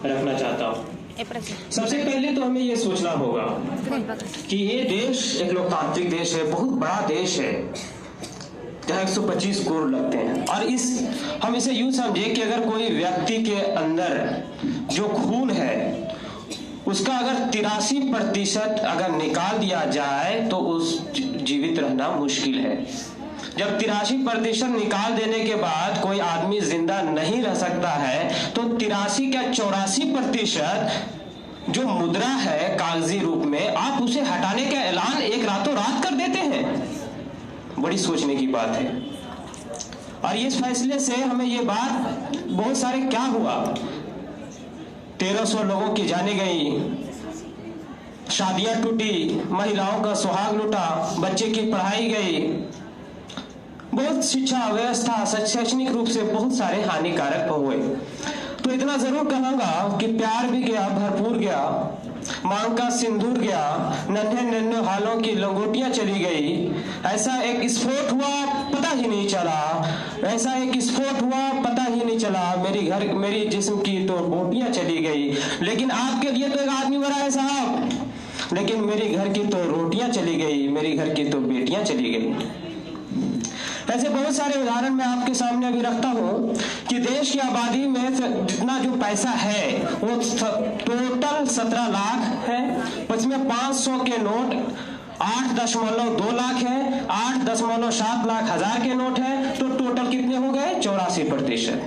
रखना चाहता हूँ। सबसे पहले तो हमें ये सोचना होगा कि ये देश एक लोकतांत्रिक देश है, बहुत बड़ा देश है जहाँ 125 करोड़ लगते हैं। और हम इसे यूं समझे कि अगर कोई व्यक्ति के अंदर जो खून है उसका अगर 83% अगर निकाल दिया जाए तो उस जीवित रहना मुश्किल है। जब 83% निकाल देने के बाद कोई आदमी जिंदा नहीं रह सकता है तो 83 क्या 84% जो मुद्रा है कागजी रूप में, आप उसे हटाने का ऐलान एक रातों रात कर देते हैं। बड़ी सोचने की बात है। और इस फैसले से हमें ये बात बहुत सारे क्या हुआ, 1300 लोगों की जाने गई, शादियां टूटी, महिलाओं का सुहाग लूटा, बच्चे की पढ़ाई गई, बहुत शिक्षा व्यवस्था शैक्षणिक रूप से बहुत सारे हानिकारक हुए। तो इतना जरूर कहूंगा कि प्यार भी गया, भरपूर गया, मांग का सिंदूर गया, नन्हे नन्हे हालों की लंगोटियां चली गई, ऐसा एक विस्फोट हुआ पता ही नहीं चला, ऐसा एक विस्फोट हुआ पता ही नहीं चला, मेरी जिस्म की तो बोटियां चली गई, लेकिन आपके लिए तो एक आदमी मरा है साहब, लेकिन मेरी घर की तो रोटियां चली गई, मेरी घर की तो बेटियां चली गई। ऐसे बहुत सारे उदाहरण मैं आपके सामने अभी रखता हूँ कि देश की आबादी में जितना जो पैसा है वो टोटल 17 लाख है, उसमें 500 के नोट 8.2 लाख है, 8.7 लाख हजार के नोट है, तो टोटल कितने हो गए 84%।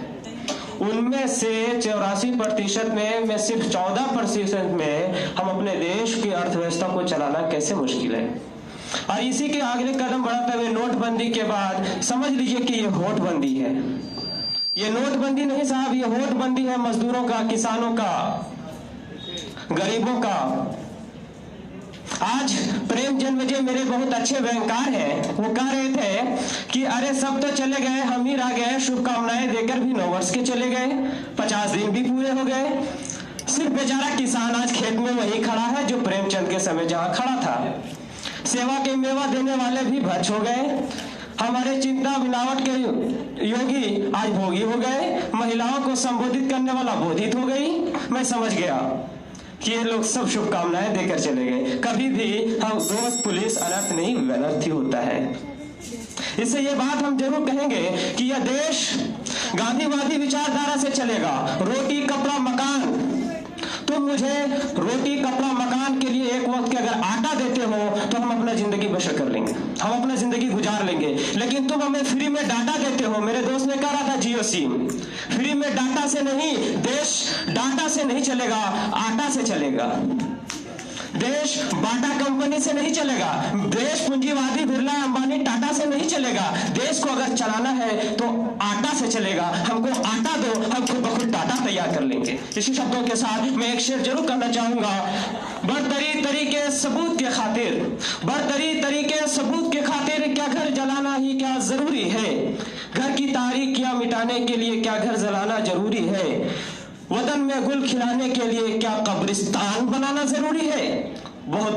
उनमें से 84% में सिर्फ 14% में हम अपने देश की अर्थव्यवस्था को चलाना कैसे मुश्किल है। और इसी के अगले कदम बढ़ाते हुए नोटबंदी के बाद समझ लीजिए कि ये होटबंदी है। ये नोटबंदी नहीं साहब, ये होटबंदी है मजदूरों का, किसानों का, गरीबों का। आज प्रेम जन्मजय मेरे बहुत अच्छे बैंकर हैं, वो कह रहे थे कि अरे सब तो चले गए, हम ही रह गए, शुभकामनाएं देकर भी 9 वर्ष के चले गए, 50 दिन भी पूरे हो गए, सिर्फ बेचारा किसान आज खेत में वही खड़ा है जो प्रेमचंद के समय जहां खड़ा था। सेवा के मेवा देने वाले भी भ्रष्ट हो गए, हमारे चिंता मिलावट के योगी आज भोगी हो गए, महिलाओं को संबोधित करने वाला बोधित हो गई। मैं समझ गया कि ये लोग सब शुभकामनाएं देकर चले गए। कभी भी हम दोस्त पुलिस अनर्थ नहीं व्यनर्थ ही होता है। इससे ये बात हम जरूर कहेंगे कि यह देश गांधीवादी विचारधारा से चलेगा। रोटी कपड़ा मकान, तुम मुझे रोटी कपड़ा मकान के लिए एक वक्त के अगर आटा देते हो तो हम अपना जिंदगी बसर कर लेंगे, हम अपना जिंदगी गुजार लेंगे, लेकिन तुम हमें फ्री में डाटा देते हो। मेरे दोस्त ने कहा रहा था जियो सिम, फ्री में डाटा से नहीं, देश डाटा से नहीं चलेगा, आटा से चलेगा। देश बाटा कंपनी से नहीं चलेगा, देश पूंजीवादी बिरला अंबानी टाटा से नहीं चलेगा। देश को अगर चलाना है तो आटा से चलेगा। हमको आटा दो, हम खुद ब खुद डाटा तैयार कर लेंगे। इसी शब्दों के साथ मैं एक शेर जरूर करना चाहूंगा। बरतरी तरीके सबूत के खातिर, बरतरी तरीके सबूत के खातिर क्या घर जलाना ही क्या जरूरी है? घर की तारीकियां मिटाने के लिए क्या घर जलाना जरूरी है? वतन में गुल खिलाने के लिए क्या कब्रिस्तान बनाना जरूरी है? बहुत